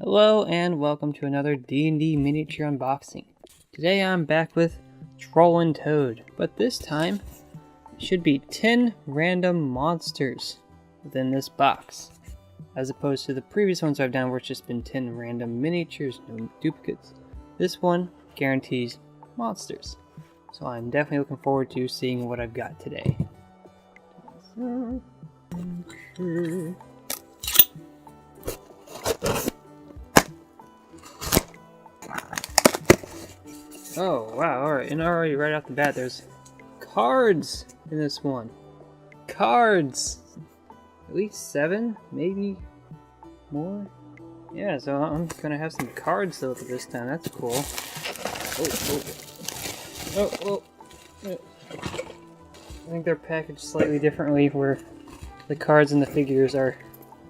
Hello and welcome to another D&D miniature unboxing. Today I'm back with Troll and Toad, but this time it should be 10 random monsters within this box, as opposed to the previous ones I've done where it's just been 10 random miniatures, no duplicates. This one guarantees monsters, so I'm definitely looking forward to seeing what I've got today. Okay. Oh, wow, alright, and already right off the bat there's cards in this one. Cards! At least 7, maybe more? Yeah, so I'm gonna have some cards to look at this time, that's cool. Oh. I think they're packaged slightly differently where the cards and the figures are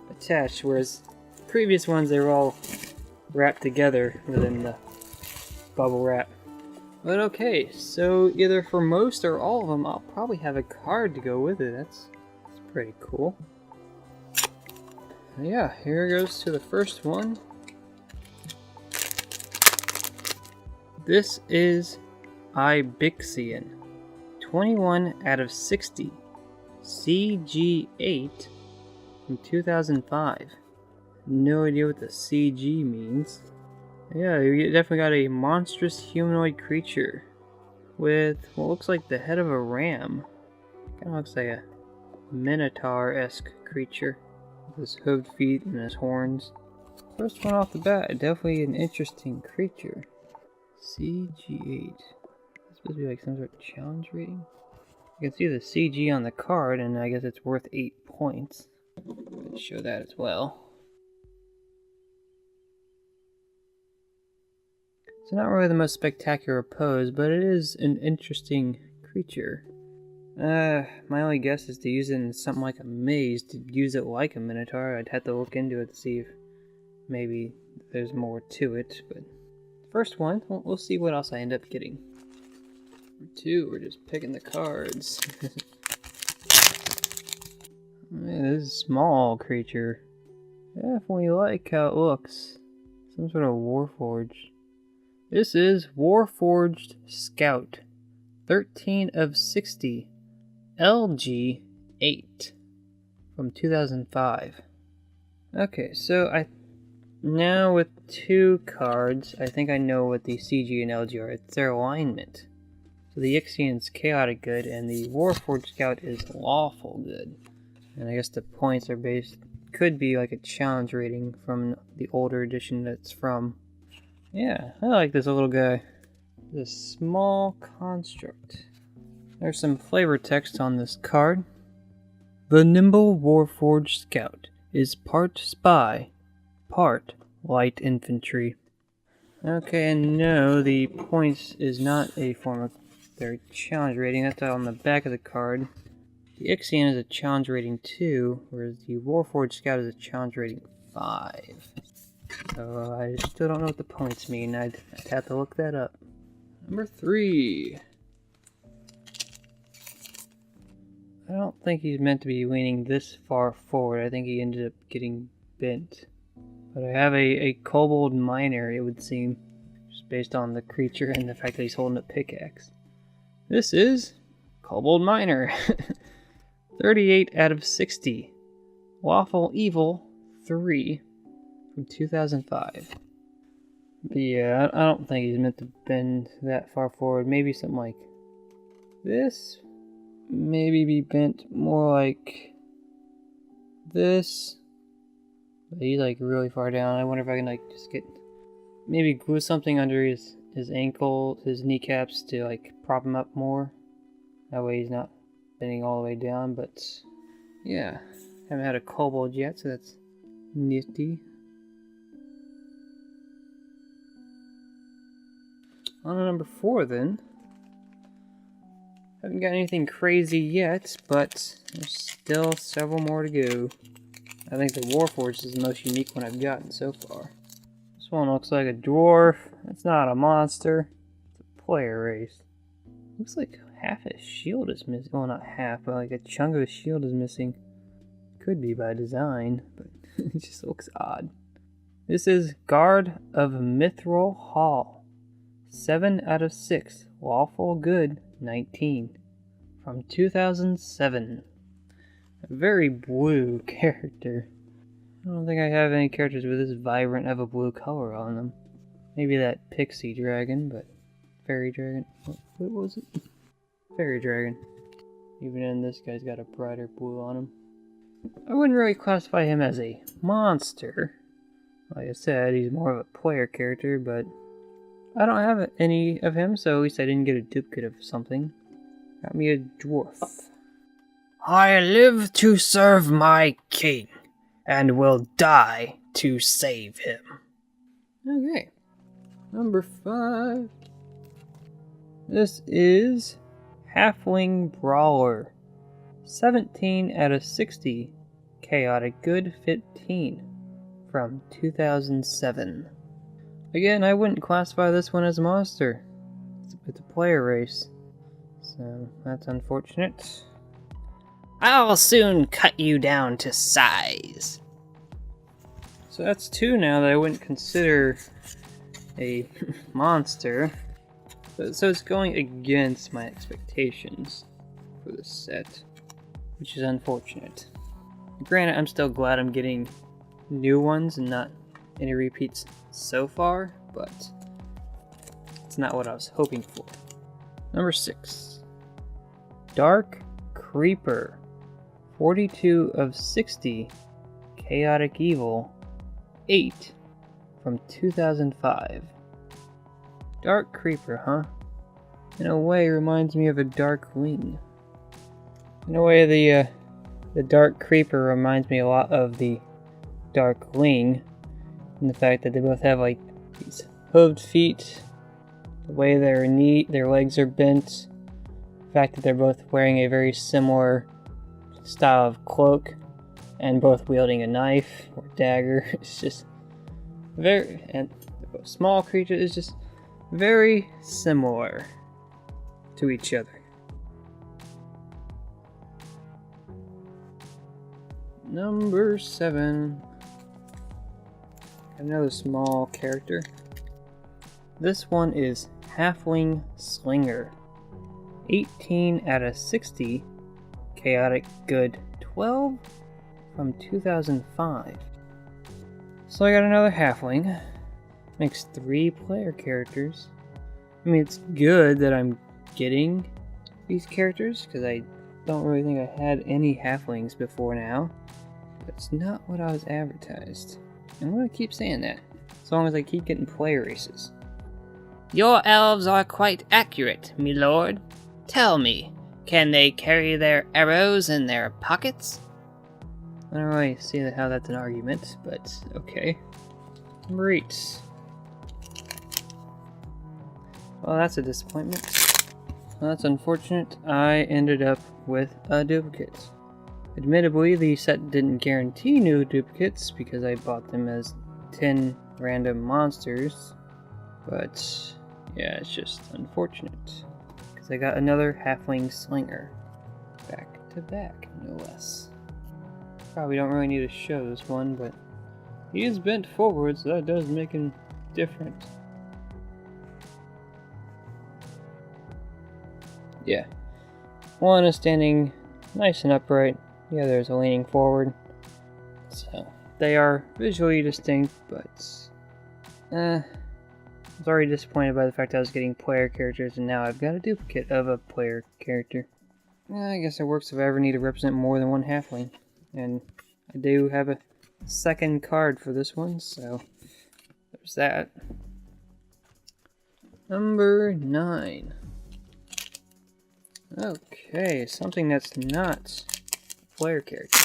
attached, whereas the previous ones they were all wrapped together within the bubble wrap. But okay, so either for most or all of them, I'll probably have a card to go with it. That's pretty cool. Yeah, here goes to the first one. This is Ibexian. 21 out of 60. CG8 from 2005. No idea what the CG means. Yeah, you definitely got a monstrous humanoid creature with what looks like the head of a ram. Kind of looks like a minotaur-esque creature with his hooved feet and his horns. First one off the bat, definitely an interesting creature. CG8. It's supposed to be like some sort of challenge rating. You can see the CG on the card, and I guess it's worth 8 points. Let's show that as well. It's not really the most spectacular pose, but it is an interesting creature. My only guess is to use it in something like a maze, to use it like a minotaur. I'd have to look into it to see if maybe there's more to it, but first one, we'll see what else I end up getting. Number 2, we're just picking the cards. Man, this is a small creature. Definitely like how it looks. Some sort of warforged. This is Warforged Scout, 13 of 60, LG8 from 2005. Okay, so now with 2 cards, I think I know what the CG and LG are. It's their alignment. So the Ixian's chaotic good and the Warforged Scout is lawful good. And I guess the points are could be like a challenge rating from the older edition that's from. Yeah, I like this little guy. This small construct. There's some flavor text on this card. The nimble Warforged Scout is part spy, part light infantry. Okay, and no, the points is not a form of their challenge rating. That's on the back of the card. The Ixian is a challenge rating 2, whereas the Warforged Scout is a challenge rating 5. So I still don't know what the points mean. I'd have to look that up. Number 3. I don't think he's meant to be leaning this far forward. I think he ended up getting bent. But I have a Kobold Miner, it would seem, just based on the creature and the fact that he's holding a pickaxe. This is Kobold Miner. 38 out of 60. Lawful Evil 3. From 2005. But yeah, I don't think he's meant to bend that far forward. Maybe something like this. Maybe be bent more like this. But he's like really far down. I wonder if I can like just maybe glue something under his ankle, his kneecaps to like prop him up more. That way he's not bending all the way down. But yeah, haven't had a kobold yet, so that's nifty. On to number 4 then. Haven't got anything crazy yet, but there's still several more to go. I think the Warforged is the most unique one I've gotten so far. This one looks like a dwarf. It's not a monster. It's a player race. Looks like half his shield is missing. Well, not half, but like a chunk of his shield is missing. Could be by design, but it just looks odd. This is Guard of Mithral Hall. 7 out of 6. Lawful Good 19. From 2007. A very blue character. I don't think I have any characters with this vibrant of a blue color on them. Maybe that pixie dragon, but fairy dragon. What was it? Fairy dragon. Even then, this guy's got a brighter blue on him. I wouldn't really classify him as a monster. Like I said, he's more of a player character, but I don't have any of him, so at least I didn't get a duplicate of something. Got me a dwarf. I live to serve my king, and will die to save him. Okay. Number 5. This is Halfling Brawler. 17 out of 60. Chaotic Good 15. From 2007. Again, I wouldn't classify this one as a monster. It's a player race. So, that's unfortunate. I'll soon cut you down to size. So that's 2 now that I wouldn't consider a monster. So it's going against my expectations for this set, which is unfortunate. Granted, I'm still glad I'm getting new ones and not any repeats so far, but it's not what I was hoping for. Number 6. Dark Creeper. 42 of 60. Chaotic Evil. 8. From 2005. Dark Creeper, huh? In a way, reminds me of a Darkling. In a way, the Dark Creeper reminds me a lot of the Darkling, and the fact that they both have like these hooved feet, the way their legs are bent, the fact that they're both wearing a very similar style of cloak, and both wielding a knife or dagger. It's just very, and they're both small creatures. It's just very similar to each other. Number 7. Another small character. This one is Halfling Slinger. 18 out of 60. Chaotic Good 12 from 2005. So I got another Halfling. Makes 3 player characters. I mean, it's good that I'm getting these characters, because I don't really think I had any Halflings before now. But it's not what I was advertised. I'm going to keep saying that, as long as I keep getting player races. Your elves are quite accurate, me lord. Tell me, can they carry their arrows in their pockets? I don't really see how that's an argument, but okay. Number 8. Well, that's a disappointment. Well, that's unfortunate. I ended up with a duplicate. Admittedly, the set didn't guarantee new duplicates because I bought them as 10 random monsters. But yeah, it's just unfortunate. Because I got another Halfling Slinger. Back to back, no less. Probably don't really need to show this one, but he is bent forward, so that does make him different. Yeah. One is standing nice and upright, the other is leaning forward. So, they are visually distinct, but I was already disappointed by the fact I was getting player characters, and now I've got a duplicate of a player character. I guess it works if I ever need to represent more than one Halfling. And I do have a second card for this one, so there's that. Number 9. Okay, something that's not a player character.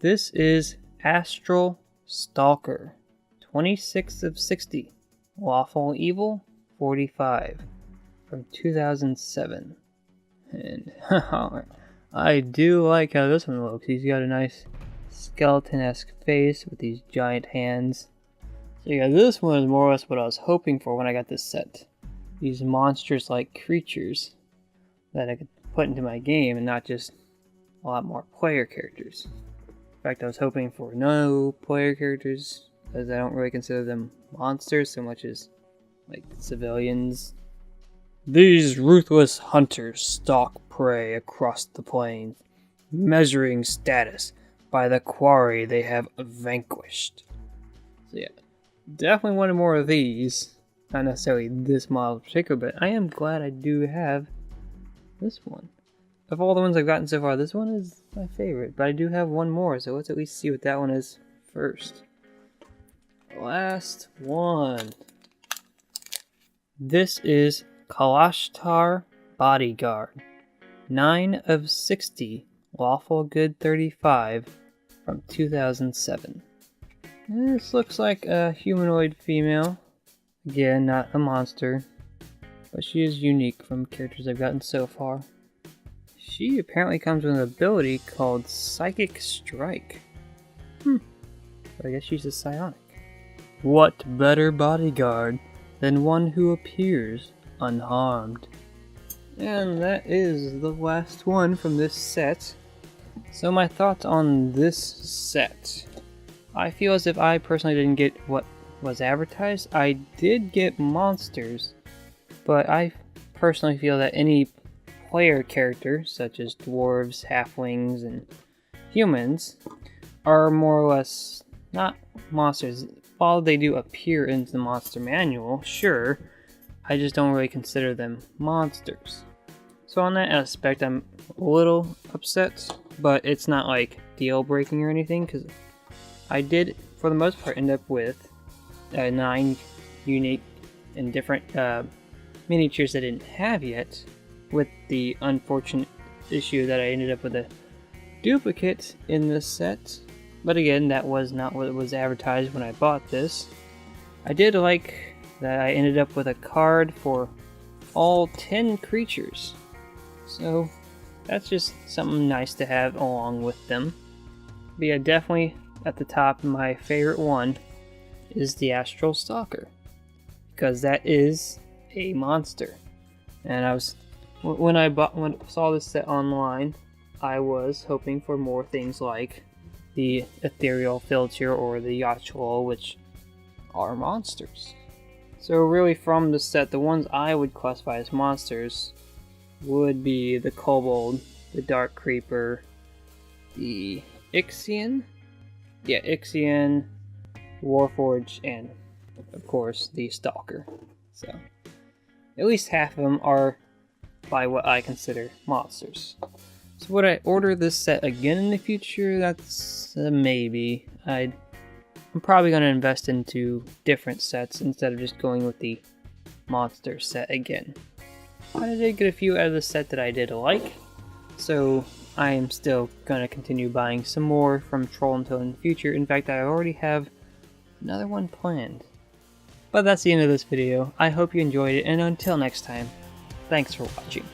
This is Astral Stalker. 26 of 60. Lawful Evil 45. From 2007. And I do like how this one looks. He's got a nice skeleton-esque face with these giant hands. So yeah, this one is more or less what I was hoping for when I got this set. These monstrous-like creatures that I could put into my game and not just a lot more player characters. In fact, I was hoping for no player characters because I don't really consider them monsters so much as like civilians. These ruthless hunters stalk prey across the plains, measuring status by the quarry they have vanquished. So yeah, definitely wanted more of these. Not necessarily this model in particular, but I am glad I do have this one. Of all the ones I've gotten so far, this one is my favorite, but I do have one more, so let's at least see what that one is first. Last one. This is Kalashtar Bodyguard. 9 of 60, Lawful Good 35, from 2007. This looks like a humanoid female. Again, not a monster, but she is unique from characters I've gotten so far. She apparently comes with an ability called Psychic Strike. So I guess she's a psionic. What better bodyguard than one who appears unharmed? And that is the last one from this set. So my thoughts on this set. I feel as if I personally didn't get what was advertised. I did get monsters, but I personally feel that any player character, such as dwarves, halflings, and humans, are more or less not monsters. While they do appear in the monster manual, sure, I just don't really consider them monsters. So on that aspect, I'm a little upset, but it's not like deal breaking or anything, because I did, for the most part, end up with 9 unique and different miniatures I didn't have yet, with the unfortunate issue that I ended up with a duplicate in this set. But again, that was not what was advertised when I bought this. I did like that I ended up with a card for all 10 creatures. So that's just something nice to have along with them. But yeah, definitely at the top, my favorite one is the Astral Stalker, because that is a monster. And I was, when I saw this set online, I was hoping for more things like the Ethereal Filter or the Yachtwall, which are monsters. So really from the set, the ones I would classify as monsters would be the Kobold, the Dark Creeper, the Ixian, Warforged, and of course the Stalker. So at least half of them are by what I consider monsters. So would I order this set again in the future? That's a maybe. I'm probably going to invest into different sets instead of just going with the monster set again. But I did get a few out of the set that I did like, so I am still going to continue buying some more from Troll until in the future. In fact, I already have another one planned. But that's the end of this video. I hope you enjoyed it, and until next time, thanks for watching.